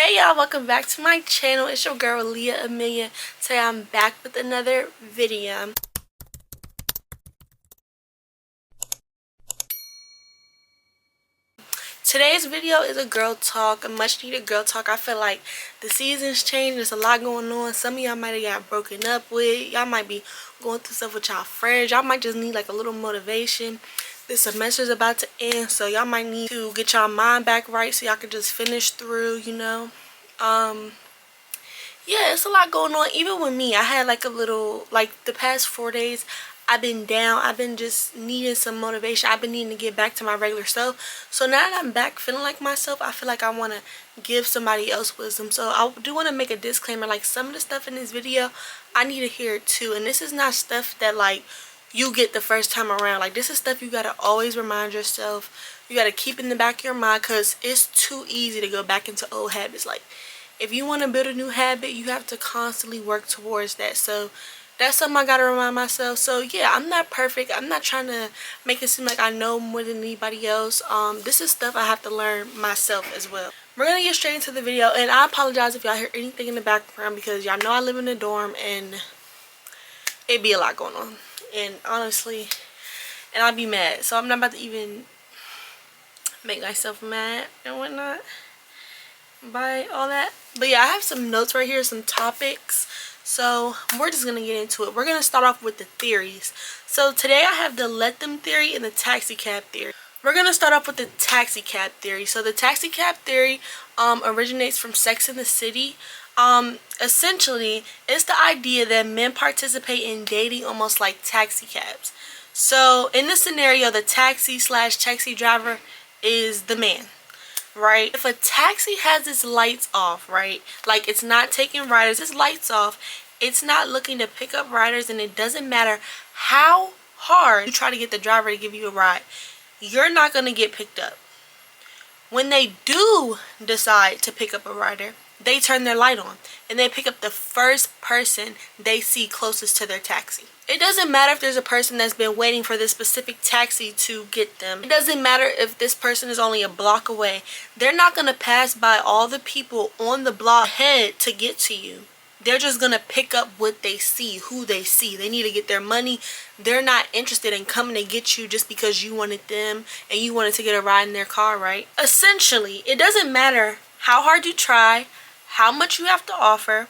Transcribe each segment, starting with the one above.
Hey y'all, welcome back to my channel. It's your girl Leah Amelia. Today I'm back with another video. Today's video is a girl talk, a much needed girl talk. I feel like the season's changed. There's a lot going on. Some of y'all might have got broken up with. Y'all might be going through stuff with y'all friends. Y'all might just need like a little motivation. This semester's about to end, so y'all might need to get y'all mind back right so y'all can just finish through, you know. Yeah, it's a lot going on. Even with me, I had like a little, like the past 4 days I've been down. I've been just needing some motivation. I've been needing to get back to my regular self. So now that I'm back feeling like myself, I feel like I want to give somebody else wisdom. So I do want to make a disclaimer, like some of the stuff in this video I need to hear it too. And this is not stuff that like you get the first time around. Like this is stuff you got to always remind yourself. You got to keep in the back of your mind, because it's too easy to go back into old habits. Like if you want to build a new habit, you have to constantly work towards that. So that's something I got to remind myself. So yeah, I'm not perfect. I'm not trying to make it seem like I know more than anybody else. This is stuff I have to learn myself as well. We're going to get straight into the video. And I apologize if y'all hear anything in the background, because y'all know I live in a dorm and it be a lot going on. And honestly, and I'll be mad. So I'm not about to even make myself mad and whatnot by all that. But yeah, I have some notes right here, some topics, so we're just gonna get into it. We're gonna start off with the theories. So today I have the let them theory and the taxi cab theory. We're gonna start off with the taxi cab theory. So the taxi cab theory originates from Sex and the City. Essentially it's the idea that men participate in dating almost like taxi cabs. So in this scenario, the taxi/taxi driver is the man, right? If a taxi has its lights off, right, like it's not taking riders, its lights off, it's not looking to pick up riders, and it doesn't matter how hard you try to get the driver to give you a ride, you're not going to get picked up. When they do decide to pick up a rider, they turn their light on and they pick up the first person they see closest to their taxi. It doesn't matter if there's a person that's been waiting for this specific taxi to get them. It doesn't matter if this person is only a block away. They're not going to pass by all the people on the block ahead to get to you. They're just going to pick up what they see, who they see. They need to get their money. They're not interested in coming to get you just because you wanted them and you wanted to get a ride in their car, right? Essentially, it doesn't matter how hard you try, how much you have to offer.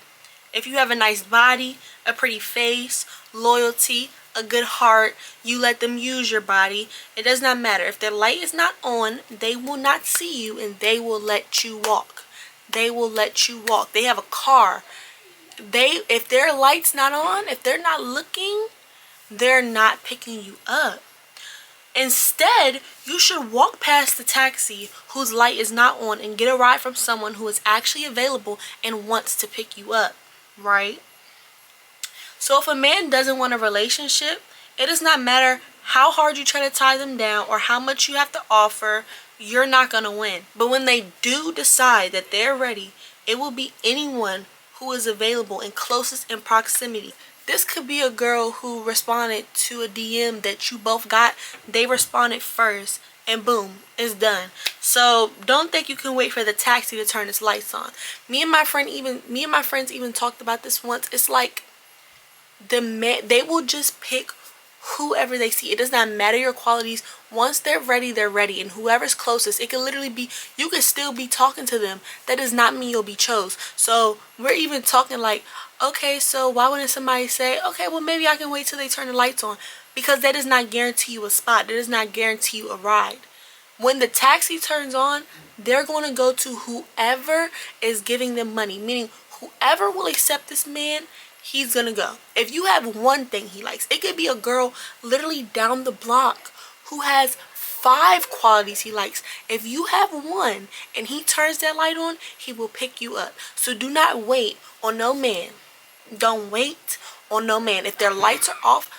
If you have a nice body, a pretty face, loyalty, a good heart, you let them use your body. It does not matter. If their light is not on, they will not see you and they will let you walk. They will let you walk. They have a car. If their light's not on, if they're not looking, they're not picking you up. Instead, you should walk past the taxi whose light is not on and get a ride from someone who is actually available and wants to pick you up, right? So if a man doesn't want a relationship, it does not matter how hard you try to tie them down or how much you have to offer, you're not going to win. But when they do decide that they're ready, it will be anyone who is available and closest in proximity. This could be a girl who responded to a DM that you both got. They responded first and boom, it's done. So don't think you can wait for the taxi to turn its lights on. Me and my friends even talked about this once. It's like they will just pick whoever they see. It does not matter your qualities. Once they're ready, they're ready. And whoever's closest, it could literally be, you could still be talking to them. That does not mean you'll be chose. So we're even talking like, okay, so why wouldn't somebody say, okay, well maybe I can wait till they turn the lights on? Because that does not guarantee you a spot. That does not guarantee you a ride. When the taxi turns on, they're going to go to whoever is giving them money. Meaning whoever will accept this man, he's gonna go. If you have one thing he likes, it could be a girl literally down the block who has 5 qualities he likes. If you have one and he turns that light on, he will pick you up. So do not wait on no man. Don't wait on no man. If their lights are off,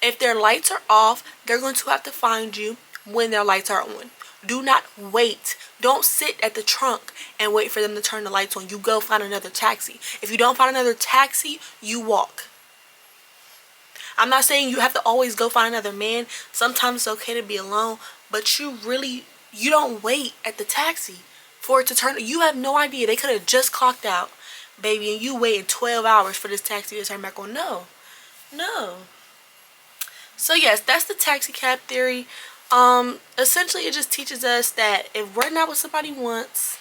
they're going to have to find you when their lights are on. Do not wait. Don't sit at the trunk and wait for them to turn the lights on. You go find another taxi. If you don't find another taxi, you walk. I'm not saying you have to always go find another man. Sometimes it's okay to be alone, but you don't wait at the taxi. for it to turn. You have no idea. They could have just clocked out, baby, and you waited 12 hours for this taxi to turn back on. No, no. So yes, that's the taxi cab theory. Essentially it just teaches us that if we're not what somebody wants,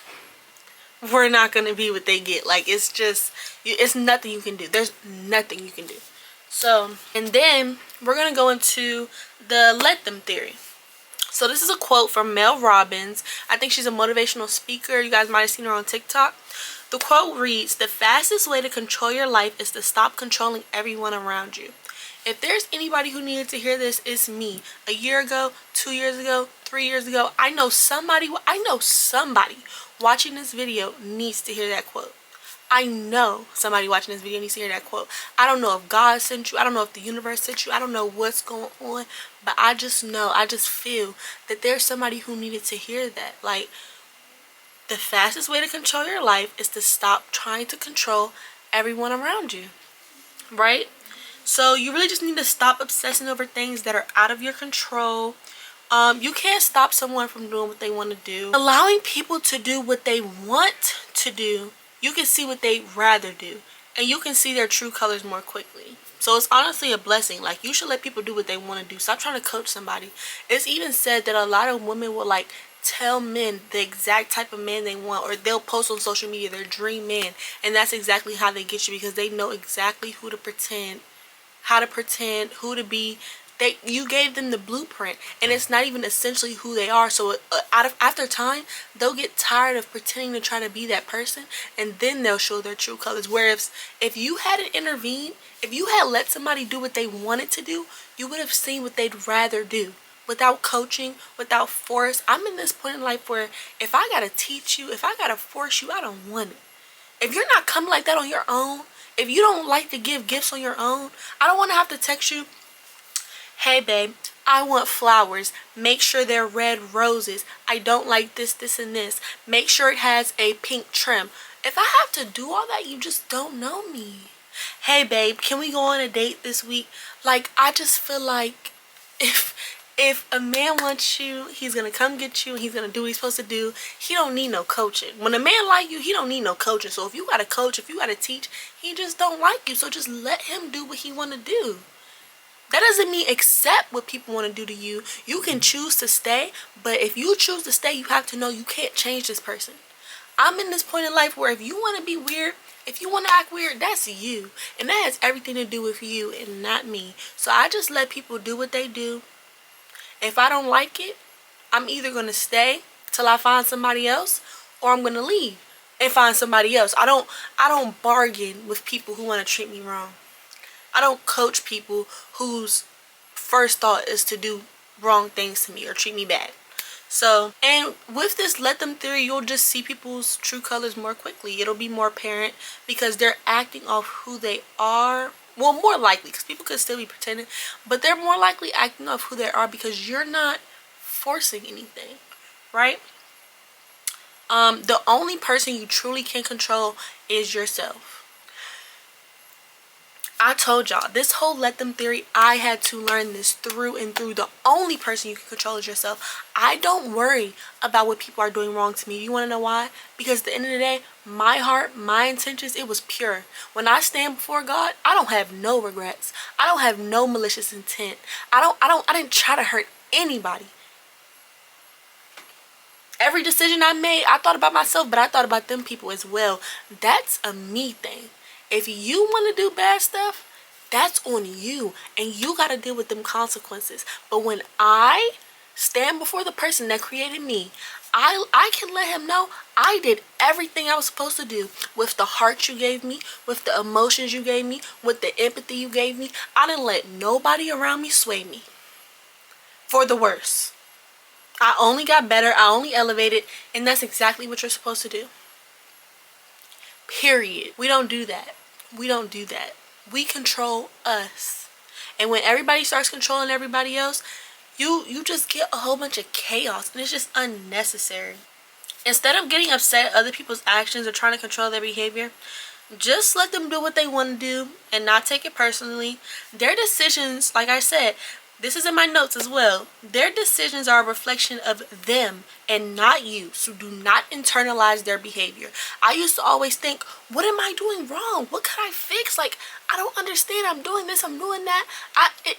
we're not gonna be what they get. Like, it's just, it's nothing you can do. There's nothing you can do. So, and then we're gonna go into the let them theory. So this is a quote from Mel Robbins. I think she's a motivational speaker. You guys might have seen her on TikTok. The quote reads, "The fastest way to control your life is to stop controlling everyone around you." If there's anybody who needed to hear this, it's me. A year ago, 2 years ago, 3 years ago, I know somebody watching this video needs to hear that quote. I know somebody watching this video needs to hear that quote. I don't know if God sent you. I don't know if the universe sent you. I don't know what's going on. But I just know, I just feel that there's somebody who needed to hear that. Like, the fastest way to control your life is to stop trying to control everyone around you. Right? So you really just need to stop obsessing over things that are out of your control. You can't stop someone from doing what they want to do. Allowing people to do what they want to do, you can see what they'd rather do. And you can see their true colors more quickly. So it's honestly a blessing. Like, you should let people do what they want to do. Stop trying to coach somebody. It's even said that a lot of women will, like, tell men the exact type of man they want, or they'll post on social media their dream man, and that's exactly how they get you, because they know exactly who to pretend, how to pretend, who to be. You gave them the blueprint, and it's not even essentially who they are. So after time, they'll get tired of pretending to try to be that person, and then they'll show their true colors. Whereas if you hadn't intervened, if you had let somebody do what they wanted to do, you would have seen what they'd rather do. Without coaching, without force. I'm in this point in life where if I gotta teach you, if I gotta force you, I don't want it. If you're not coming like that on your own, if you don't like to give gifts on your own, I don't want to have to text you, "Hey babe, I want flowers. Make sure they're red roses. I don't like this, this, and this. Make sure it has a pink trim." If I have to do all that, you just don't know me. "Hey babe, can we go on a date this week?" Like, I just feel like if a man wants you, he's gonna come get you, and he's gonna do what he's supposed to do. He don't need no coaching. When a man like you, he don't need no coaching. So if you gotta coach, if you gotta teach, he just don't like you. So just let him do what he wanna do. That doesn't mean accept what people want to do to you. You can choose to stay, but if you choose to stay, you have to know you can't change this person. I'm in this point in life where if you want to be weird, if you want to act weird, that's you. And that has everything to do with you and not me. So I just let people do what they do. If I don't like it, I'm either going to stay till I find somebody else, or I'm going to leave and find somebody else. I don't bargain with people who want to treat me wrong. I don't coach people whose first thought is to do wrong things to me or treat me bad. So, and with this let them theory, you'll just see people's true colors more quickly. It'll be more apparent because they're acting off who they are. Well, more likely, because people could still be pretending, but they're more likely acting off who they are because you're not forcing anything, right? The only person you truly can control is yourself. I told y'all, this whole let them theory, I had to learn this through and through. The only person you can control is yourself. I don't worry about what people are doing wrong to me. You want to know why? Because at the end of the day, my heart, my intentions, it was pure. When I stand before God, I don't have no regrets. I don't have no malicious intent. I didn't try to hurt anybody. Every decision I made, I thought about myself, but I thought about them people as well. That's a me thing. If you want to do bad stuff, that's on you, and you got to deal with them consequences. But when I stand before the person that created me, I can let him know I did everything I was supposed to do with the heart you gave me, with the emotions you gave me, with the empathy you gave me. I didn't let nobody around me sway me for the worse. I only got better. I only elevated, and that's exactly what you're supposed to do. Period. We don't do that. We don't do that. We control us. And when everybody starts controlling everybody else, you just get a whole bunch of chaos, and it's just unnecessary. Instead of getting upset at other people's actions or trying to control their behavior, just let them do what they want to do and not take it personally. Their decisions, like I said, this is in my notes as well. Their decisions are a reflection of them and not you. So do not internalize their behavior. I used to always think, what am I doing wrong? What could I fix? Like, I don't understand. I'm doing this, I'm doing that.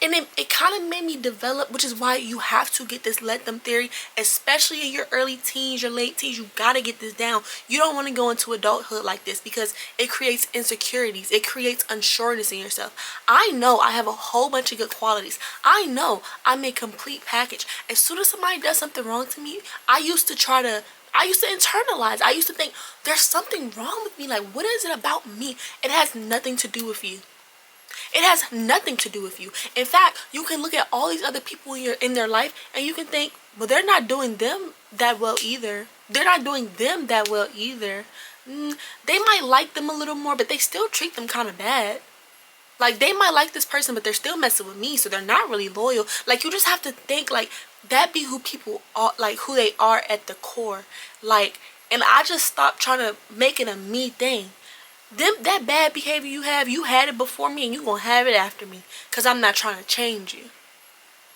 And it kind of made me develop, which is why you have to get this let them theory, especially in your early teens, your late teens. You got to get this down. You don't want to go into adulthood like this because it creates insecurities. It creates unsureness in yourself. I know I have a whole bunch of good qualities. I know I'm a complete package. As soon as somebody does something wrong to me, I used to internalize. I used to think there's something wrong with me. Like, what is it about me? It has nothing to do with you. It has nothing to do with you. In fact, you can look at all these other people in their life and you can think, well, they're not doing them that well either. They're not doing them that well either. They might like them a little more, but they still treat them kind of bad. Like, they might like this person, but they're still messing with me, so they're not really loyal. Like, you just have to think, like, that be who people are, like, who they are at the core. Like, and I just stopped trying to make it a me thing. That bad behavior you had it before me, and you gonna have it after me, because I'm not trying to change you.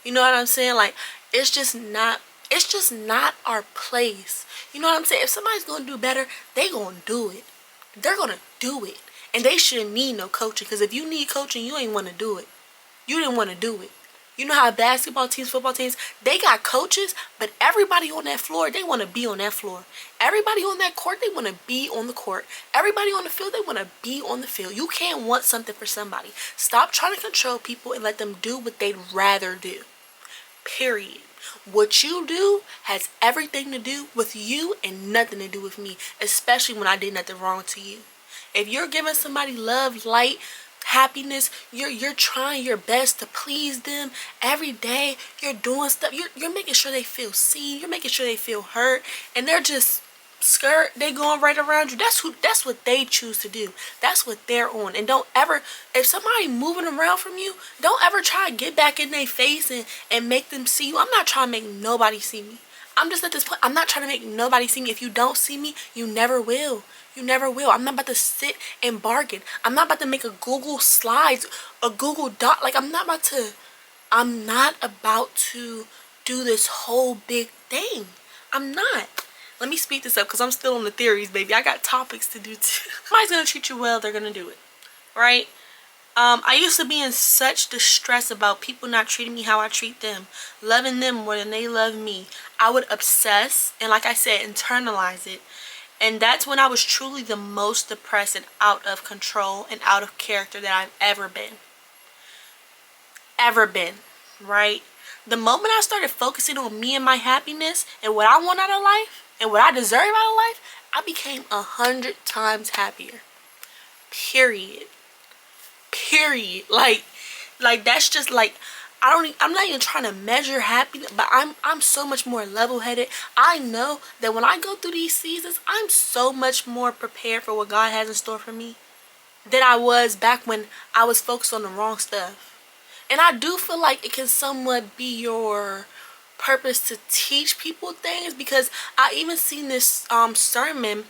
You know what I'm saying? Like, it's just not our place. You know what I'm saying? If somebody's gonna do better, they gonna do it. They're gonna do it. And they shouldn't need no coaching, because if you need coaching, you ain't want to do it. You didn't want to do it. You know how basketball teams, football teams, they got coaches, but everybody on that floor, they want to be on that floor. Everybody on that court, they want to be on the court. Everybody on the field, they want to be on the field. You can't want something for somebody. Stop trying to control people and let them do what they'd rather do. Period. What you do has everything to do with you and nothing to do with me, especially when I did nothing wrong to you. If you're giving somebody love, light, happiness, you're trying your best to please them every day. You're doing stuff. You're making sure they feel seen. You're making sure they feel heard, and they're just skirt. They going right around you. That's what they choose to do. That's what they're on. And don't ever, if somebody moving around from you, don't ever try to get back in their face and make them see you. I'm not trying to make nobody see me. I'm just at this point, I'm not trying to make nobody see me. If you don't see me, you never will. You never will. I'm not about to sit and bargain. I'm not about to make a Google Slides, a Google Doc. Like, I'm not about to do this whole big thing. I'm not. Let me speed this up because I'm still on the theories, baby. I got topics to do too. Somebody's going to treat you well, they're going to do it. Right? I used to be in such distress about people not treating me how I treat them, loving them more than they love me. I would obsess and, like I said, internalize it. And that's when I was truly the most depressed and out of control and out of character that I've ever been. Ever been, right? The moment I started focusing on me and my happiness and what I want out of life and what I deserve out of life, I became 100 times happier. Period. Like that's just like, I'm not even trying to measure happiness, but I'm so much more level-headed. I know that when I go through these seasons, I'm so much more prepared for what God has in store for me than I was back when I was focused on the wrong stuff. And I do feel like it can somewhat be your purpose to teach people things, because I even seen this sermon,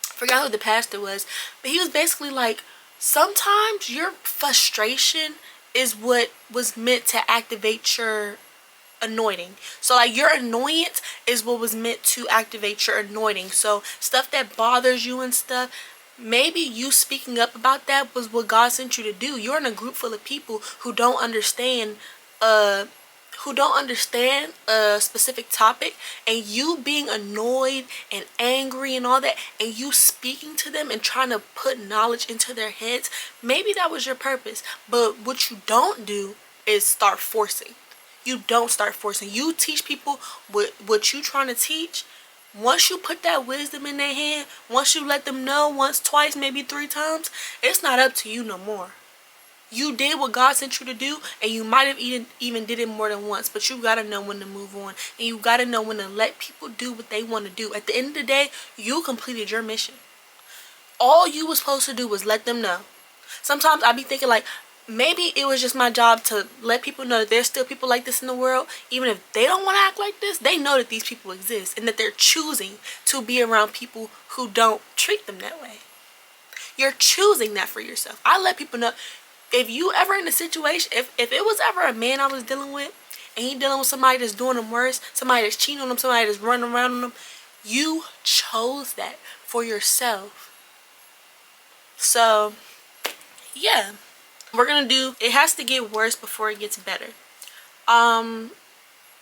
forgot who the pastor was, but he was basically like, sometimes your frustration is what was meant to activate your anointing. So like, your annoyance is what was meant to activate your anointing. So stuff that bothers you and stuff, maybe you speaking up about that was what God sent you to do. You're in a group full of people who don't understand a specific topic, and you being annoyed and angry and all that, and you speaking to them and trying to put knowledge into their heads, maybe that was your purpose. But what you don't do is start forcing. You don't start forcing. You teach people what you trying to teach. Once you put that wisdom in their hand, once you let them know once, twice, maybe 3 times, it's not up to you no more. You did what God sent you to do, and you might have even did it more than once, but you got to know when to move on, and you got to know when to let people do what they want to do. At the end of the day, you completed your mission. All you were supposed to do was let them know. Sometimes I be thinking like, maybe it was just my job to let people know that there's still people like this in the world. Even if they don't want to act like this, they know that these people exist, and that they're choosing to be around people who don't treat them that way. You're choosing that for yourself. I let people know. If you ever in a situation, if it was ever a man I was dealing with and he dealing with somebody that's doing them worse, somebody that's cheating on them, somebody that's running around on them. You chose that for yourself. So yeah, we're gonna do, it has to get worse before it gets better.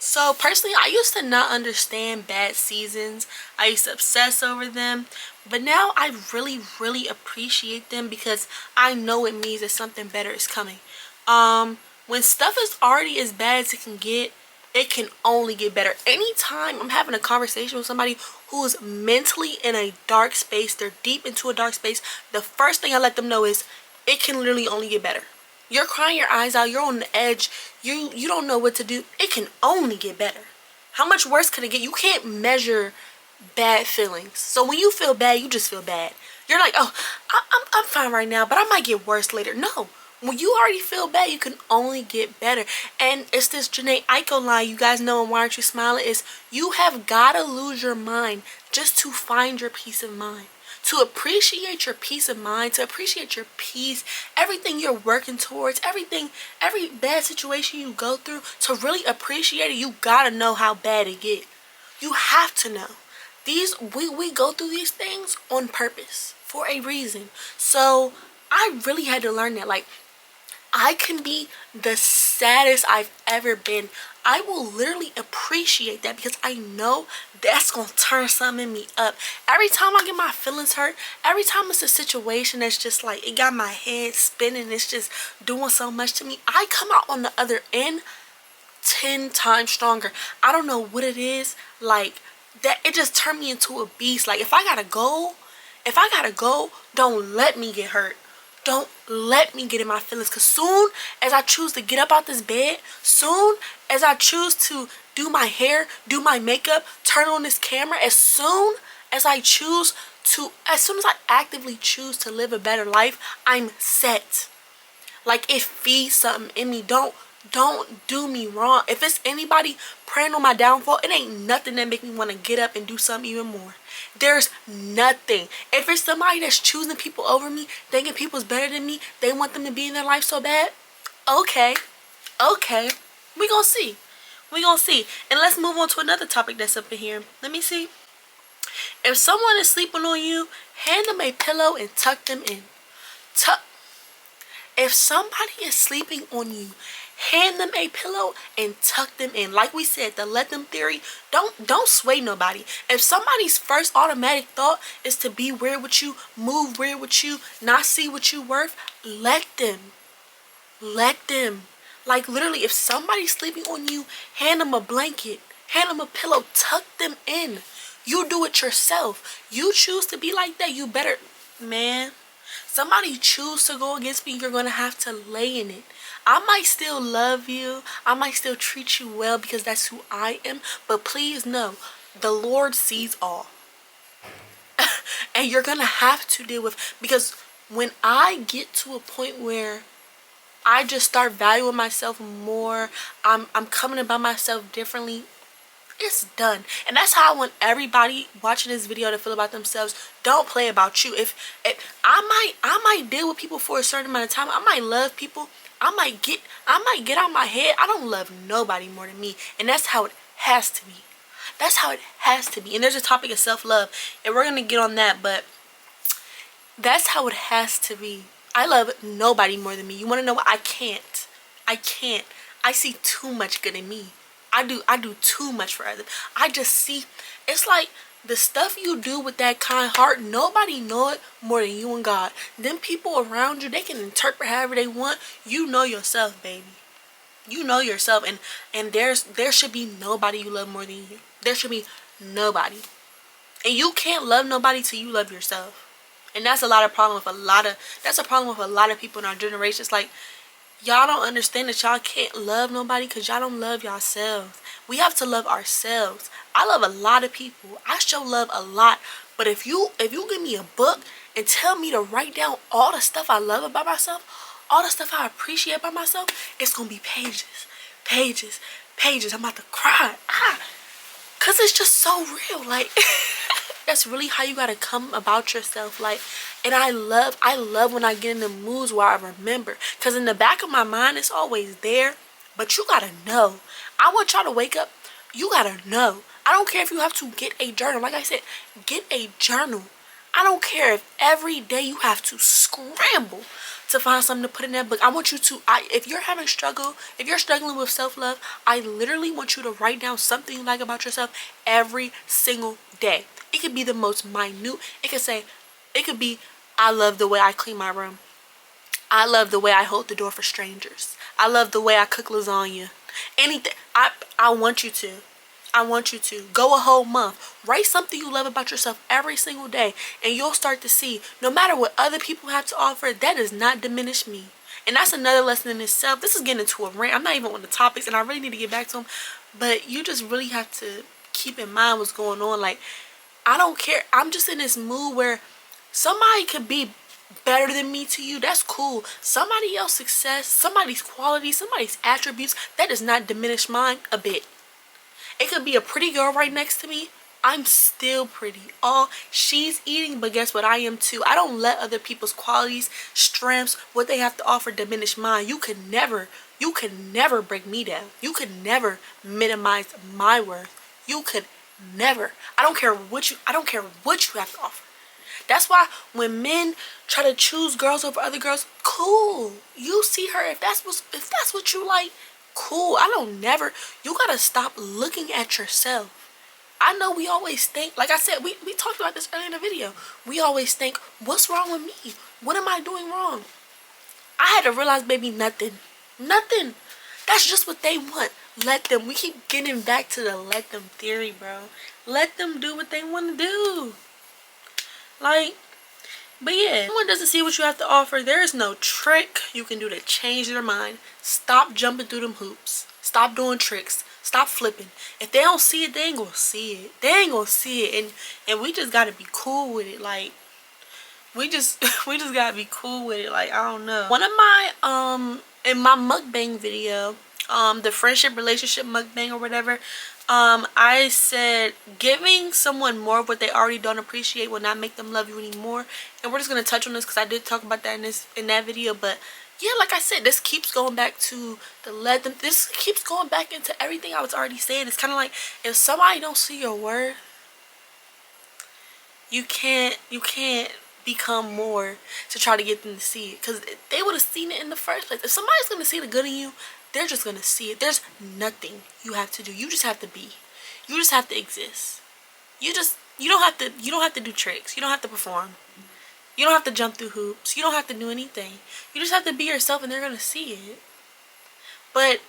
So personally, I used to not understand bad seasons. I used to obsess over them, but now I really appreciate them because I know it means that something better is coming. When stuff is already as bad as it can get, it can only get better. Anytime I'm having a conversation with somebody who is mentally in a dark space, they're deep into a dark space, the first thing I let them know is it can literally only get better. You're crying your eyes out, you're on the edge, you don't know what to do. It can only get better. How much worse could it get? You can't measure bad feelings. So when you feel bad, you just feel bad. You're like, oh, I'm fine right now, but I might get worse later. No. When you already feel bad, you can only get better. And it's this Janae Aiko line, you guys know, and why aren't you smiling? Is you have got to lose your mind just to find your peace of mind. To appreciate your peace of mind, to appreciate your peace, everything you're working towards, every bad situation you go through, to really appreciate it, you gotta know how bad it get. You have to know. We go through these things on purpose, for a reason. So I really had to learn that. Like, I can be the saddest I've ever been. I will literally appreciate that because I know that's going to turn something in me up. Every time I get my feelings hurt, every time it's a situation that's just like, it got my head spinning, it's just doing so much to me, I come out on the other end 10 times stronger. I don't know what it is, like, that it just turned me into a beast. Like, if I got to go, don't let me get hurt. Don't let me get in my feelings, because soon as I choose to get up out this bed, soon as I choose to do my hair, do my makeup, turn on this camera, as soon as I actively choose to live a better life, I'm set. Like, it feeds something in me. Don't do me wrong. If it's anybody praying on my downfall, it ain't nothing that make me want to get up and do something even more. There's nothing. If it's somebody that's choosing people over me, thinking people's better than me, they want them to be in their life so bad, okay, we gonna see. And let's move on to another topic that's up in here. Let me see. If someone is sleeping on you, hand them a pillow and tuck them in. If somebody is sleeping on you, hand them a pillow and tuck them in. Like we said, the let them theory, don't sway nobody. If somebody's first automatic thought is to be weird with you, move weird with you, not see what you worth, let them. Like, literally, if somebody's sleeping on you, hand them a blanket, hand them a pillow, tuck them in. You do it yourself. You choose to be like that, you better, man. Somebody choose to go against me, you're going to have to lay in it. I might still love you. I might still treat you well because that's who I am. But please know, the Lord sees all. And you're going to have to deal with, because when I get to a point where I just start valuing myself more, I'm coming about myself differently, it's done. And that's how I want everybody watching this video to feel about themselves. Don't play about you. If I might deal with people for a certain amount of time. I might love people. I might get out my head. I don't love nobody more than me. And that's how it has to be. That's how it has to be. And there's a topic of self-love, and we're gonna get on that, but that's how it has to be. I love nobody more than me. You want to know what? I can't. I see too much good in me. I do too much for others. I just see, it's like the stuff you do with that kind heart, nobody know it more than you and God. Them people around you, they can interpret however they want. You know yourself, baby. You know yourself, and there should be nobody you love more than you. There should be nobody. And you can't love nobody till you love yourself. And that's a problem with a lot of people in our generation. It's like, y'all don't understand that y'all can't love nobody because y'all don't love yourselves. We have to love ourselves. I love a lot of people. I show love a lot. But if you give me a book and tell me to write down all the stuff I love about myself, all the stuff I appreciate about myself, it's going to be pages. I'm about to cry. Because it's just so real. Like, that's really how you got to come about yourself. Like, and I love when I get in the moods where I remember. Because in the back of my mind, it's always there. But you gotta know. I want y'all to wake up. You gotta know. I don't care if you have to get a journal. Like I said, get a journal. I don't care if every day you have to scramble to find something to put in that book. I want you to, if you're having struggle, if you're struggling with self-love, I literally want you to write down something you like about yourself every single day. It could be the most minute. It could be, I love the way I clean my room. I love the way I hold the door for strangers. I love the way I cook lasagna. Anything. I want you to. I want you to go a whole month. Write something you love about yourself every single day, and you'll start to see, no matter what other people have to offer, that does not diminish me. And that's another lesson in itself. This is getting into a rant. I'm not even on the topics, and I really need to get back to them. But you just really have to keep in mind what's going on. Like, I don't care. I'm just in this mood where somebody could be better than me to you. That's cool. Somebody else's success, somebody's quality, somebody's attributes, that does not diminish mine a bit. It could be a pretty girl right next to me. I'm still pretty. Oh, she's eating, but guess what? I am too. I don't let other people's qualities, strengths, what they have to offer diminish mine. You can never break me down. You could never minimize my worth. You could never. I don't care what you have to offer. That's why when men try to choose girls over other girls, cool. You see her, if that's what you like, cool. You gotta stop looking at yourself. I know we always think, like I said, we talked about this earlier in the video. We always think, what's wrong with me? What am I doing wrong? I had to realize, baby, nothing. Nothing. That's just what they want. Let them. We keep getting back to the let them theory, bro. Let them do what they want to do. Like, but yeah, if someone doesn't see what you have to offer, there is no trick you can do to change their mind. Stop jumping through them hoops. Stop doing tricks. Stop flipping. If they don't see it, they ain't gonna see it. They ain't gonna see it. And we just gotta be cool with it. Like, we just gotta be cool with it. Like, I don't know. One of my in my mukbang video, the friendship relationship mukbang or whatever, I said giving someone more of what they already don't appreciate will not make them love you anymore. And we're just gonna touch on this because I did talk about that in that video. But yeah, like I said, this keeps going back to this keeps going back into everything I was already saying. It's kind of like, if somebody don't see your worth, you can't become more to try to get them to see it, because they would have seen it in the first place. If somebody's gonna see the good in you, they're just gonna see it. There's nothing you have to do. You just have to be. You just have to exist. You don't have to do tricks. You don't have to perform. You don't have to jump through hoops. You don't have to do anything. You just have to be yourself, and they're gonna see it. But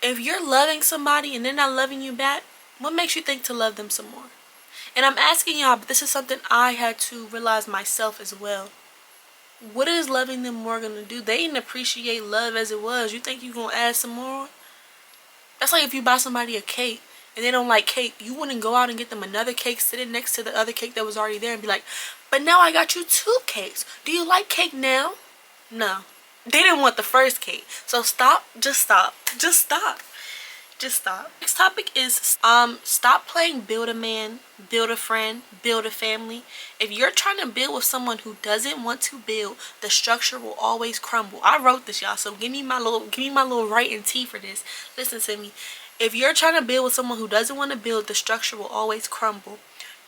if you're loving somebody and they're not loving you back, what makes you think to love them some more? And I'm asking y'all, but this is something I had to realize myself as well. What is loving them more gonna do? They didn't appreciate love as it was. You think you're gonna add some more? That's like if you buy somebody a cake and they don't like cake, you wouldn't go out and get them another cake sitting next to the other cake that was already there and be like, but now I got you 2 cakes. Do you like cake now? No. They didn't want the first cake. So stop. Just stop. Just stop. Just stop. Next topic is stop playing build a man, build a friend, build a family. If you're trying to build with someone who doesn't want to build, the structure will always crumble. I wrote this, y'all, so give me my little writing tea for this. Listen to me. If you're trying to build with someone who doesn't want to build, the structure will always crumble.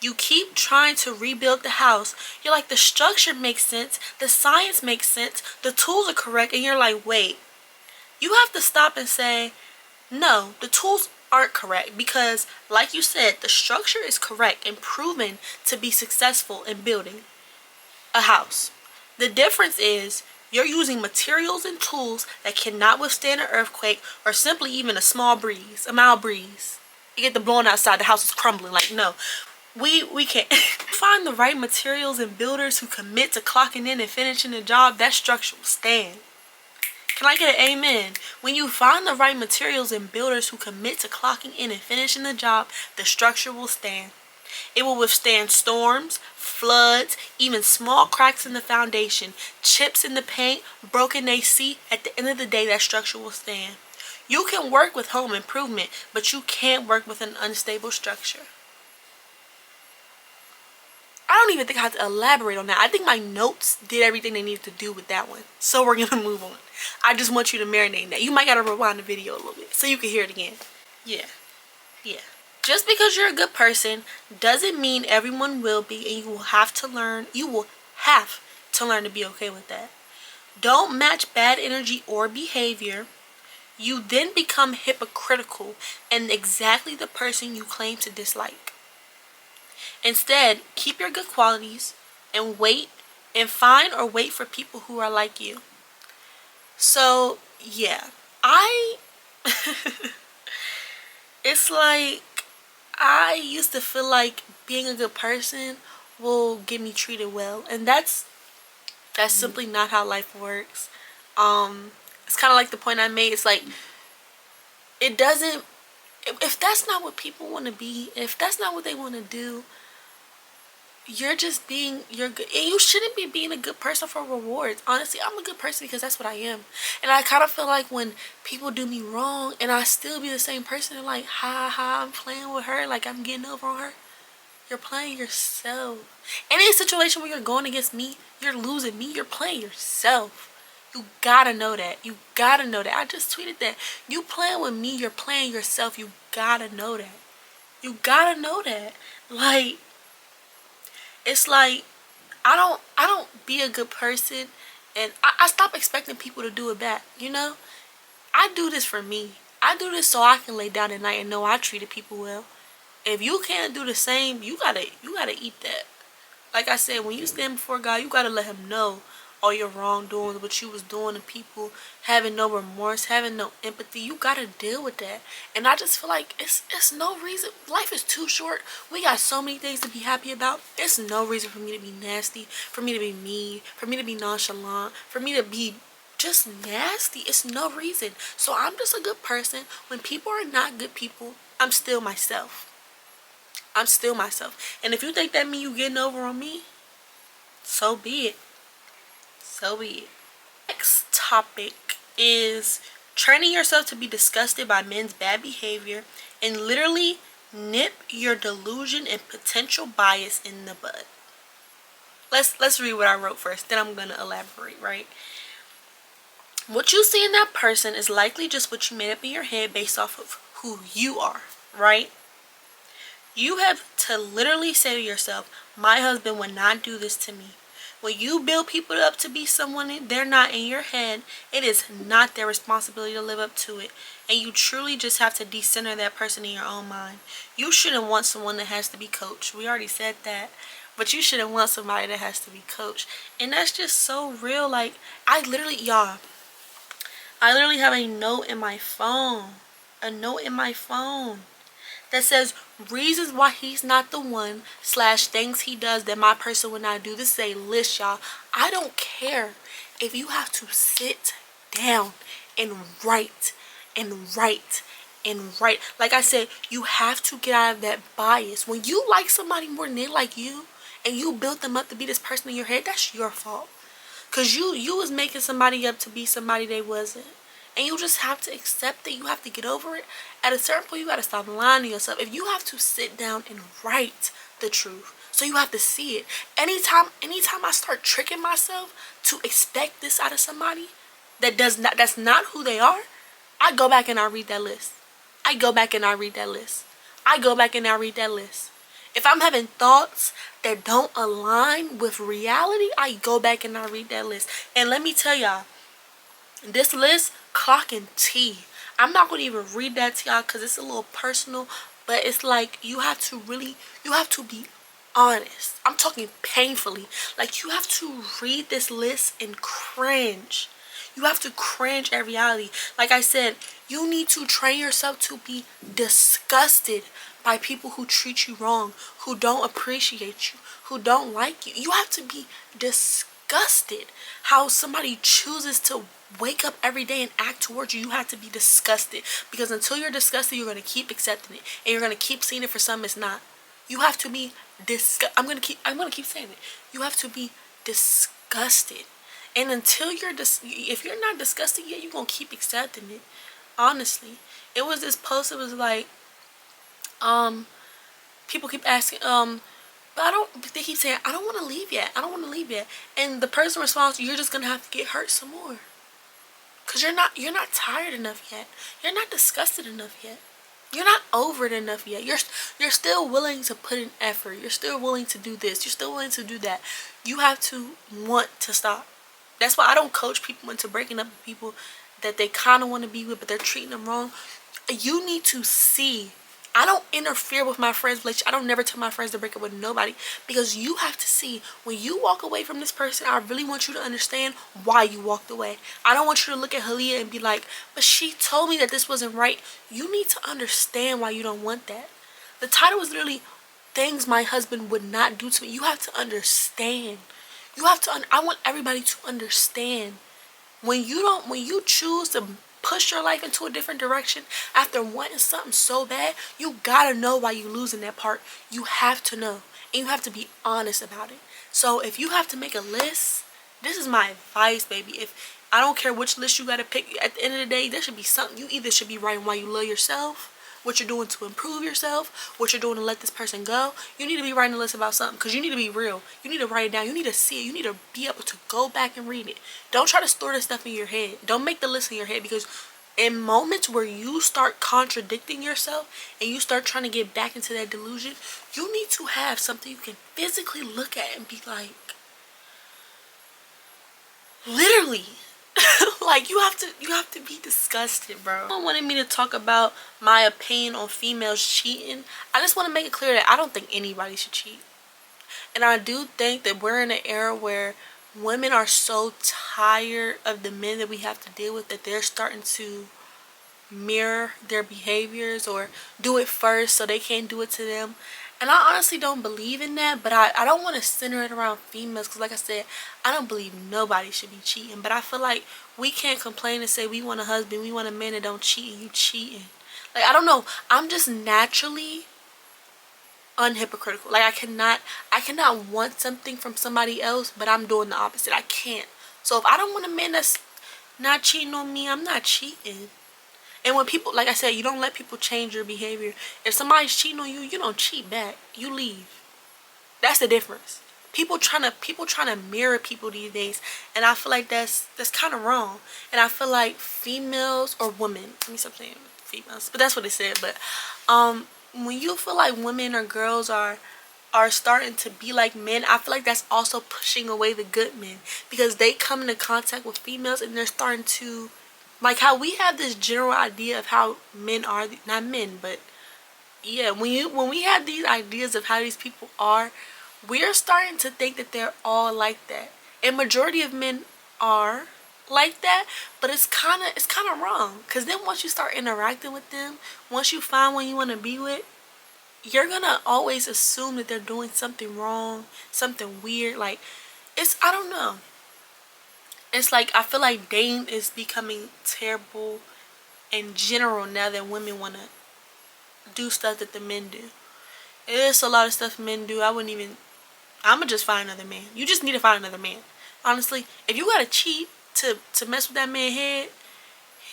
You keep trying to rebuild the house. You're like, the structure makes sense, the science makes sense, the tools are correct, and you're like, wait. You have to stop and say, no, the tools aren't correct, because like you said, the structure is correct and proven to be successful in building a house. The difference is you're using materials and tools that cannot withstand an earthquake or simply even a small breeze, a mild breeze. You get the blowing outside, the house is crumbling. Like, no, we can't. Find the right materials and builders who commit to clocking in and finishing the job, that structure will stand. Can I get an amen? When you find the right materials and builders who commit to clocking in and finishing the job, the structure will stand. It will withstand storms, floods, even small cracks in the foundation, chips in the paint, broken AC. At the end of the day, that structure will stand. You can work with home improvement, but you can't work with an unstable structure. I don't even think I have to elaborate on that. I think my notes did everything they needed to do with that one. So we're gonna move on. I just want you to marinate in that. You might gotta rewind the video a little bit so you can hear it again. Yeah. Yeah. Just because you're a good person doesn't mean everyone will be, and you will have to learn to be okay with that. Don't match bad energy or behavior. You then become hypocritical and exactly the person you claim to dislike. Instead, keep your good qualities and find or wait for people who are like you. So, yeah. It's like, I used to feel like being a good person will get me treated well, and that's simply not how life works. It's kind of like the point I made. It's like, it doesn't, if that's not what people want to be, if that's not what they want to do, you're just being, you're good, and you shouldn't be being a good person for rewards. Honestly, I'm a good person because that's what I am, and I kind of feel like when people do me wrong and I still be the same person, and like, ha ha, I'm playing with her, like I'm getting over on her. You're playing yourself. Any situation where you're going against me, you're losing me, you're playing yourself. You gotta know that. You gotta know that. I just tweeted that. You playing with me, you're playing yourself. You gotta know that. You gotta know that. Like, it's like, I don't be a good person, and I stop expecting people to do it back, you know? I do this for me. I do this so I can lay down at night and know I treated people well. If you can't do the same, you gotta eat that. Like I said, when you stand before God, you gotta let him know all your wrongdoings, what you was doing to people, having no remorse, having no empathy. You gotta deal with that. And I just feel like it's no reason. Life is too short. We got so many things to be happy about. It's no reason for me to be nasty, for me to be mean, for me to be nonchalant, for me to be just nasty. It's no reason. So I'm just a good person. When people are not good people, I'm still myself. I'm still myself. And if you think that means you getting over on me, so be it. So be it. Next topic is training yourself to be disgusted by men's bad behavior and literally nip your delusion and potential bias in the bud. Let's read what I wrote first, then I'm gonna elaborate, right? What you see in that person is likely just what you made up in your head based off of who you are, right? You have to literally say to yourself, my husband would not do this to me. When you build people up to be someone they're not in your head, it is not their responsibility to live up to it. And you truly just have to decenter that person in your own mind. You shouldn't want someone that has to be coached. We already said that. But you shouldn't want somebody that has to be coached. And that's just so real. Like, I literally have a note in my phone. A note in my phone that says reasons why he's not the one / things he does that my person would not do. This is a list, y'all. I don't care if you have to sit down and write and write and write. Like I said, you have to get out of that bias. When you like somebody more than they like you, and you built them up to be this person in your head, that's your fault. Because you was making somebody up to be somebody they wasn't. And you just have to accept it. You have to get over it. At a certain point, you got to stop lying to yourself. If you have to sit down and write the truth, so you have to see it. Anytime I start tricking myself to expect this out of somebody that's not who they are, I go back and I read that list. I go back and I read that list. I go back and I read that list. If I'm having thoughts that don't align with reality, I go back and I read that list. And let me tell y'all, this list, clock and T. I'm not going to even read that to y'all because it's a little personal, but it's like you have to be honest. I'm talking painfully. Like, you have to read this list and cringe. You have to cringe at reality. Like I said, you need to train yourself to be disgusted by people who treat you wrong, who don't appreciate you, who don't like you. You have to be disgusted. How somebody chooses to wake up every day and act towards you, you have to be disgusted. Because until you're disgusted, you're going to keep accepting it. And you're going to keep seeing it for something it's not. You have to be I'm going to keep saying it. You have to be disgusted. And until if you're not disgusted yet, you're going to keep accepting it. Honestly. It was this post, it was like, people keep asking, But I don't, but they keep saying, I don't want to leave yet. I don't want to leave yet. And the person responds, you're just going to have to get hurt some more. Because you're not tired enough yet. You're not disgusted enough yet. You're not over it enough yet. You're still willing to put in effort. You're still willing to do this. You're still willing to do that. You have to want to stop. That's why I don't coach people into breaking up with people that they kind of want to be with, but they're treating them wrong. You need to see. I don't interfere with my friends' relationship. I don't never tell my friends to break up with nobody, because you have to see, when you walk away from this person, I really want you to understand why you walked away. I don't want you to look at Haliyah and be like, but she told me that this wasn't right. You need to understand why you don't want that. The title is literally things my husband would not do to me. You have to understand. You have to, I want everybody to understand. When you choose to push your life into a different direction after wanting something so bad, you gotta know why you losing that part. You have to know, and you have to be honest about it. So if you have to make a list, this is my advice, baby. If I don't care which list you gotta pick, at the end of the day, there should be something. You either should be writing why you love yourself, what you're doing to improve yourself, what you're doing to let this person go. You need to be writing a list about something, because you need to be real. You need to write it down. You need to see it. You need to be able to go back and read it. Don't try to store this stuff in your head. Don't make the list in your head, because in moments where you start contradicting yourself and you start trying to get back into that delusion, you need to have something you can physically look at and be like, literally. Like, you have to be disgusted, bro. No one wanted me to talk about my opinion on females cheating. I just want to make it clear that I don't think anybody should cheat. And I do think that we're in an era where women are so tired of the men that we have to deal with that they're starting to mirror their behaviors or do it first so they can't do it to them. And I honestly don't believe in that, but I don't want to center it around females, because like I said, I don't believe nobody should be cheating. But I feel like we can't complain and say we want a husband, we want a man that don't cheat, and you cheating. Like, I don't know, I'm just naturally unhypocritical. Like, I cannot want something from somebody else, but I'm doing the opposite. I can't. So if I don't want a man that's not cheating on me, I'm not cheating. And when people, like I said, you don't let people change your behavior. If somebody's cheating on you, you don't cheat back. You leave. That's the difference. People trying to mirror people these days, and I feel like that's kind of wrong. And I feel like females or women, let me stop saying females, but that's what it said. But when you feel like women or girls are starting to be like men, I feel like that's also pushing away the good men, because they come into contact with females and they're starting to, like how we have this general idea of how men are, not men, but yeah, when we have these ideas of how these people are, we're starting to think that they're all like that. And majority of men are like that, but it's kind of wrong, because then once you start interacting with them, once you find one you want to be with, you're gonna always assume that they're doing something wrong, something weird. Like, I don't know. It's like, I feel like dating is becoming terrible in general now that women want to do stuff that the men do. There's a lot of stuff men do. I'm gonna just find another man. You just need to find another man. Honestly, if you gotta cheat to mess with that man's head,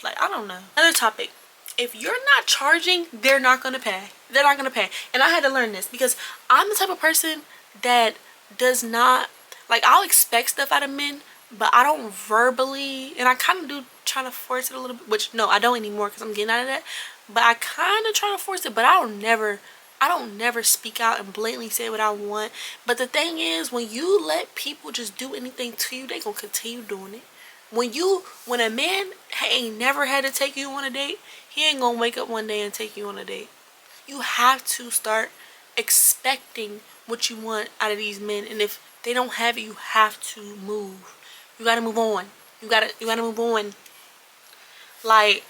like, I don't know. Another topic. If you're not charging, they're not gonna pay. They're not gonna pay. And I had to learn this, because I'm the type of person that does not, like, I'll expect stuff out of men, but I don't verbally, and I kind of do try to force it a little bit, which no, I don't anymore because I'm getting out of that. But I kind of try to force it, but I don't never speak out and blatantly say what I want. But the thing is, when you let people just do anything to you, they gonna continue doing it. When a man ain't never had to take you on a date, he ain't gonna wake up one day and take you on a date. You have to start expecting what you want out of these men, and if they don't have it, you have to move. You gotta move on. You gotta move on. Like,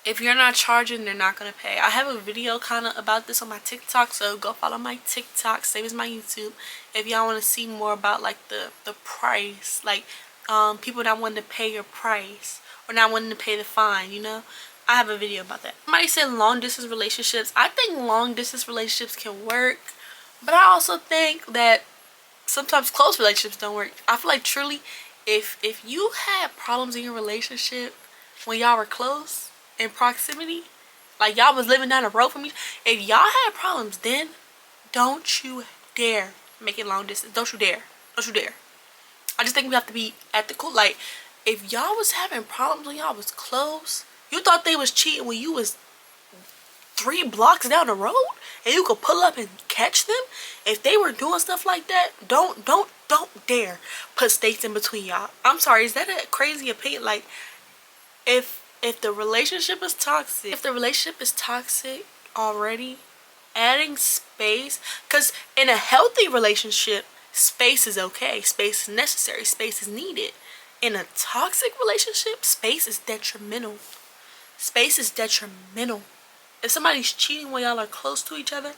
if you're not charging, they're not gonna pay. I have a video kind of about this on my TikTok, so go follow my TikTok, same as my YouTube, if y'all want to see more about like the price, like people not wanting to pay your price or not wanting to pay the fine, you know. I have a video about that. Somebody said long distance relationships. I think long distance relationships can work, but I also think that sometimes close relationships don't work. I feel like truly, if you had problems in your relationship when y'all were close in proximity, like y'all was living down the road from me, if y'all had problems then, Don't you dare make it long distance. Don't you dare. Don't you dare. I just think we have to be ethical. Like, if y'all was having problems when y'all was close, you thought they was cheating when you was 3 blocks down the road, and you could pull up and catch them. If they were doing stuff like that, don't dare put states in between y'all. I'm sorry, is that a crazy opinion? Like, if the relationship is toxic, already, adding space, because in a healthy relationship, space is okay, space is necessary, space is needed. In a toxic relationship, space is detrimental. Space is detrimental. If somebody's cheating when y'all are close to each other,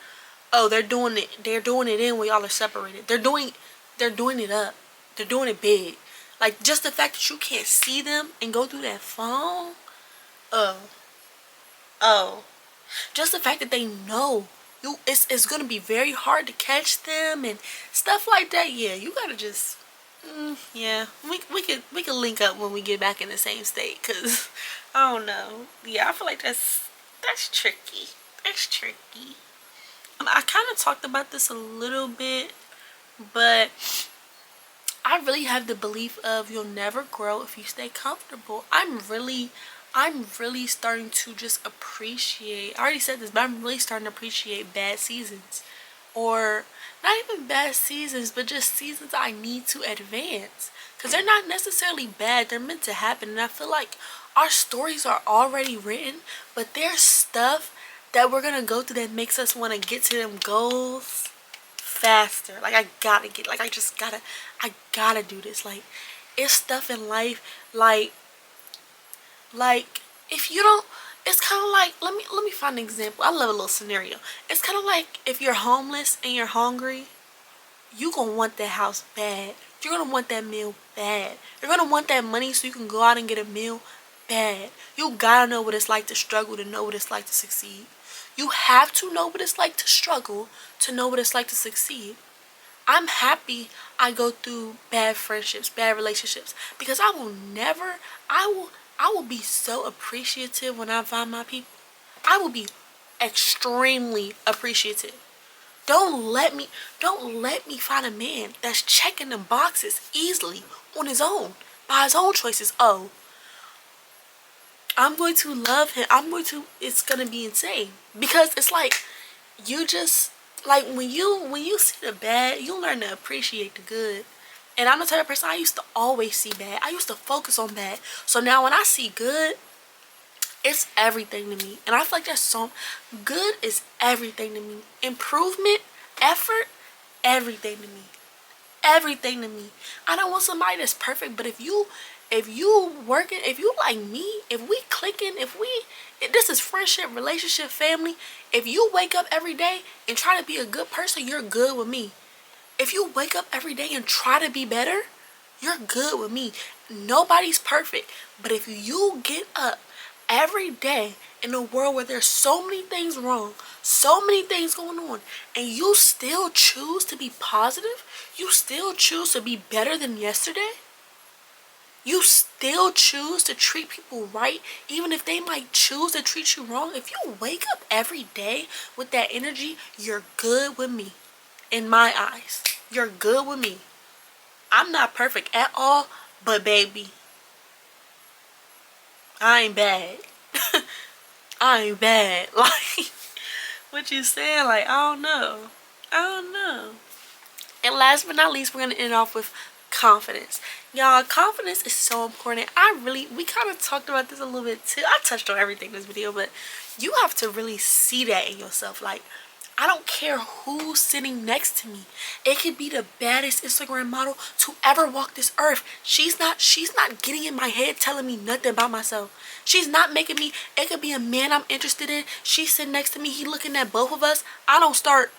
oh, they're doing it in when y'all are separated. They're doing it up. They're doing it big. Like, just the fact that you can't see them and go through that phone. Oh. Just the fact that they know you, it's gonna be very hard to catch them and stuff like that. Yeah, you gotta just yeah, we could link up when we get back in the same state, cause I don't know. Yeah, I feel like that's tricky. That's tricky. I kind of talked about this a little bit, but I really have the belief of you'll never grow if you stay comfortable. I'm really starting to just appreciate, I already said this, but I'm really starting to appreciate bad seasons. Or not even bad seasons, but just seasons I need to advance. Because they're not necessarily bad, they're meant to happen. And I feel like our stories are already written, but there's stuff that we're going to go through that makes us want to get to them goals faster. Like, I gotta do this. Like, it's stuff in life, like if you don't, it's kind of like, let me find an example. I love a little scenario. It's kind of like if you're homeless and you're hungry, you gonna want that house bad. You're gonna want that meal bad. You're gonna want that money so you can go out and get a meal bad. You gotta know what it's like to struggle to know what it's like to succeed. You have to know what it's like to struggle to know what it's like to succeed. I'm happy I go through bad friendships, bad relationships, because I will be so appreciative when I find my people. I will be extremely appreciative. Don't let me find a man that's checking them boxes easily on his own, by his own choices. Oh, I'm going to love him. It's going to be insane. Because it's like, you just, like, when you see the bad, you learn to appreciate the good. And I'm the type of person, I used to always see bad. I used to focus on bad. So now when I see good, it's everything to me. And I feel like that's so good is everything to me. Improvement, effort, everything to me. Everything to me. I don't want somebody that's perfect, but if you working, if you like me, if we clicking, if this is friendship, relationship, family, if you wake up every day and try to be a good person, you're good with me. If you wake up every day and try to be better, you're good with me. Nobody's perfect, but if you get up every day in a world where there's so many things wrong, so many things going on, and you still choose to be positive, you still choose to be better than yesterday, you still choose to treat people right, even if they might choose to treat you wrong. If you wake up every day with that energy, you're good with me. In my eyes, you're good with me. I'm not perfect at all, but baby, I ain't bad. I ain't bad. Like, what you saying? Like, I don't know. And last but not least, we're going to end off with confidence. Y'all, confidence is so important. We kind of talked about this a little bit too. I touched on everything in this video, but you have to really see that in yourself. Like, I don't care who's sitting next to me. It could be the baddest Instagram model to ever walk this earth. She's not getting in my head telling me nothing about myself. She's not making me, it could be a man I'm interested in. She's sitting next to me. He looking at both of us. I don't start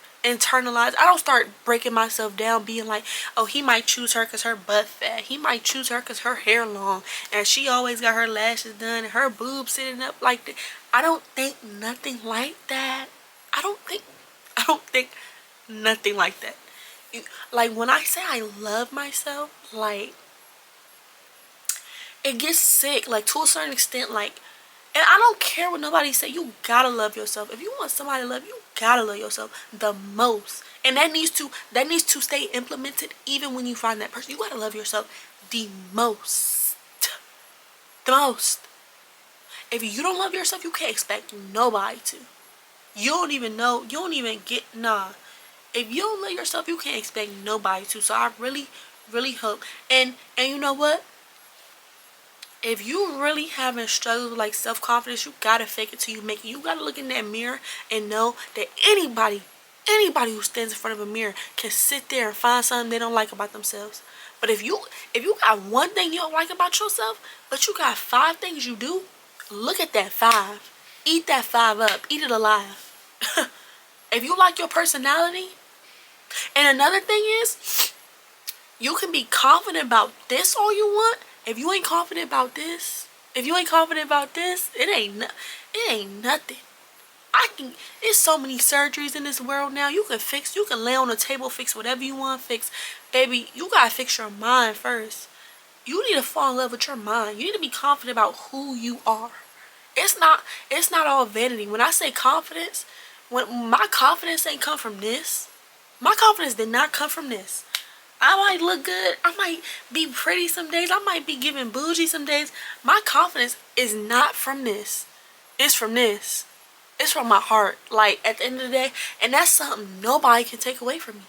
breaking myself down being like, oh, he might choose her because her butt fat. He might choose her because her hair long. And she always got her lashes done and her boobs sitting up like that. I don't think nothing like that. I don't think nothing like that. Like, when I say I love myself, like, it gets sick, like, to a certain extent. Like, And I don't care what nobody say. You gotta love yourself. If you want somebody to love you, gotta love yourself the most. And that needs to stay implemented even when you find that person. You gotta love yourself the most. The most. If you don't love yourself, you can't expect nobody to. You don't even know. You don't even get, nah. If you don't love yourself, you can't expect nobody to. So I really, really hope. And you know what? If you really having struggles with like self-confidence, you gotta fake it till you make it. You gotta look in that mirror and know that anybody who stands in front of a mirror can sit there and find something they don't like about themselves. But if you got one thing you don't like about yourself, but you got 5 things you do, look at that 5. Eat that 5 up. Eat it alive. If you like your personality, and another thing is, you can be confident about this all you want. If you ain't confident about this, it ain't nothing. There's so many surgeries in this world now. You can lay on the table, fix whatever you want to fix. Baby, you gotta fix your mind first. You need to fall in love with your mind. You need to be confident about who you are. It's not all vanity. When I say confidence, when my confidence ain't come from this, my confidence did not come from this. I might look good. I might be pretty some days. I might be giving bougie some days. My confidence is not from this. It's from this. It's from my heart. Like, at the end of the day, and that's something nobody can take away from me.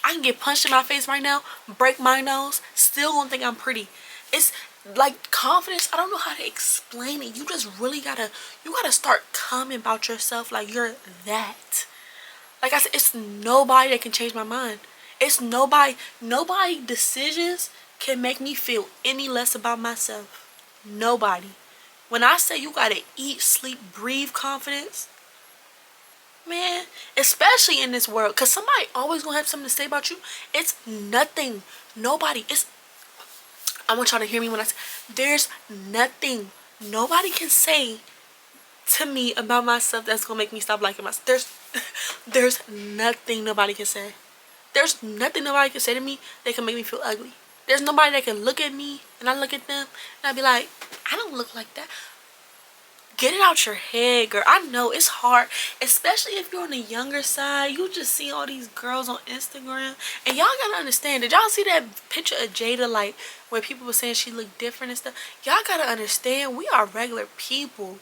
I can get punched in my face right now, break my nose, still gonna think I'm pretty. It's like confidence. I don't know how to explain it. You just really gotta start coming about yourself like you're that. Like I said, it's nobody that can change my mind. It's nobody decisions can make me feel any less about myself. Nobody. When I say you gotta eat, sleep, breathe confidence, man, especially in this world, because somebody always gonna have something to say about you. It's nothing. Nobody. I want y'all to hear me when I say, there's nothing nobody can say to me about myself that's gonna make me stop liking myself. There's nothing nobody can say. There's nothing nobody can say to me that can make me feel ugly. There's nobody that can look at me and I look at them and I be like, I don't look like that. Get it out your head, girl. I know it's hard, especially if you're on the younger side. You just see all these girls on Instagram, and y'all gotta understand. Did y'all see that picture of Jada, like where people were saying she looked different and stuff? Y'all gotta understand, we are regular people.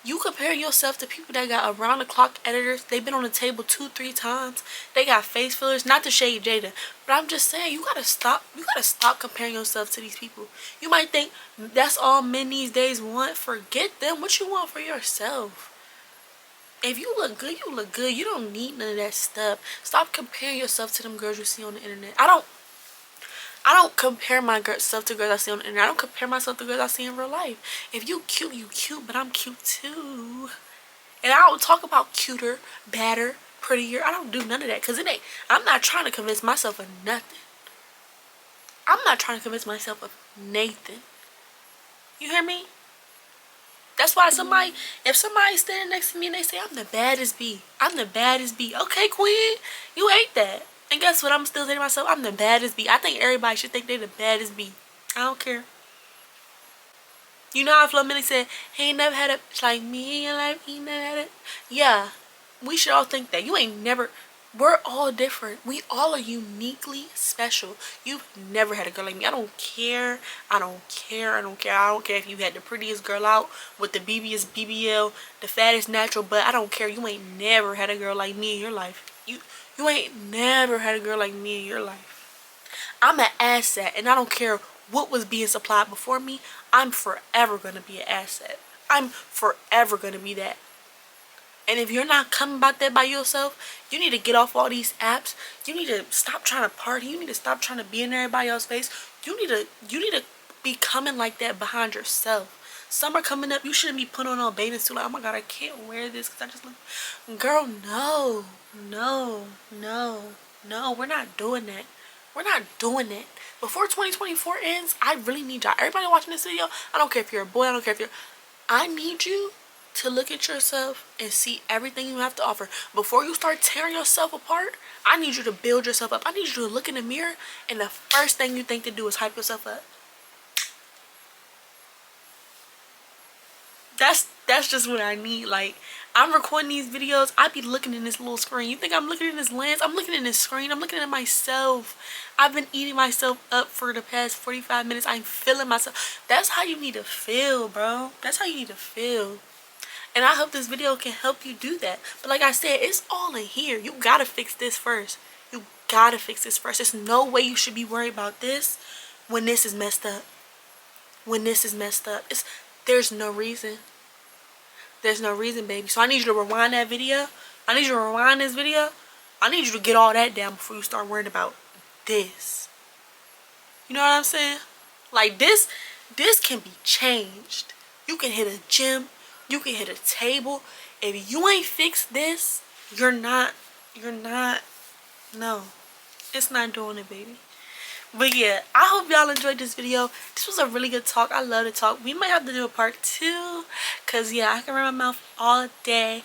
You compare yourself to people that got around the clock editors. They've been on the table 2-3 times. They got face fillers. Not to shade Jada, but I'm just saying, you gotta stop comparing yourself to these people. You might think that's all men these days want. Forget them. What you want for yourself? If you look good, you look good. You don't need none of that stuff. Stop comparing yourself to them girls you see on the internet. I don't compare myself to girls I see on the internet. I don't compare myself to girls I see in real life. If you cute, you cute, but I'm cute too. And I don't talk about cuter, badder, prettier. I don't do none of that, because I'm not trying to convince myself of nothing. I'm not trying to convince myself of Nathan. You hear me? That's why if somebody's standing next to me and they say, I'm the baddest bee. I'm the baddest bee. Okay, queen, you ain't that. And guess what? I'm still saying to myself, I'm the baddest bee. I think everybody should think they're the baddest bee. I don't care. You know how Flo Milli said, he ain't never had a bitch like me in your life. He never had it. Yeah, we should all think that. You ain't never. We're all different. We all are uniquely special. You've never had a girl like me. I don't care. I don't care. I don't care. I don't care if you had the prettiest girl out with the BBS BBL, the fattest natural butt. I don't care. You ain't never had a girl like me in your life. You ain't never had a girl like me in your life. I'm an asset, and I don't care what was being supplied before me. I'm forever going to be an asset. I'm forever going to be that. And if you're not coming about that by yourself, you need to get off all these apps. You need to stop trying to party. You need to stop trying to be in everybody else's face. You need to be coming like that behind yourself. Summer coming up, you shouldn't be putting on a bathing suit like, oh my god, I can't wear this because I just look. Girl, no, we're not doing that. We're not doing it. Before 2024 ends, I really need y'all. Everybody watching this video, I don't care if you're a boy, I don't care if you're. I need you to look at yourself and see everything you have to offer. Before you start tearing yourself apart, I need you to build yourself up. I need you to look in the mirror and the first thing you think to do is hype yourself up. That's just what I need. Like, I'm recording these videos, I be looking in this little screen. You think I'm looking in this lens? I'm looking in this screen. I'm looking at myself. I've been eating myself up for the past 45 minutes. I'm feeling myself. That's how you need to feel, bro. That's how you need to feel. And I hope this video can help you do that. But like I said, it's all in here. You gotta fix this first. You gotta fix this first. There's no way you should be worried about this when this is messed up. When this is messed up. There's no reason. There's no reason, baby. So I need you to rewind that video. I need you to rewind this video. I need you to get all that down before you start worrying about this. You know what I'm saying? Like, this can be changed. You can hit a gym. You can hit a table. If you ain't fixed this, no. It's not doing it, baby. But yeah, I hope y'all enjoyed this video. This was a really good talk. I love to talk. We might have to do a part 2. Because yeah, I can run my mouth all day.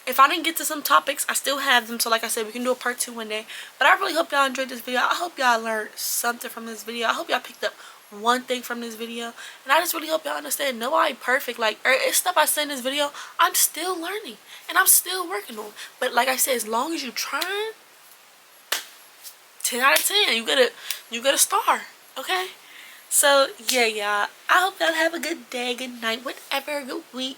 If I didn't get to some topics, I still have them. So like I said, we can do a part 2 one day. But I really hope y'all enjoyed this video. I hope y'all learned something from this video. I hope y'all picked up one thing from this video. And I just really hope y'all understand nobody perfect. Like, it's stuff I said in this video I'm still learning. And I'm still working on. But like I said, as long as you trying, 10 out of 10. You get a star. Okay? So yeah, y'all. I hope y'all have a good day, good night, whatever, good week,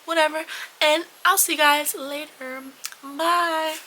whatever. And I'll see you guys later. Bye.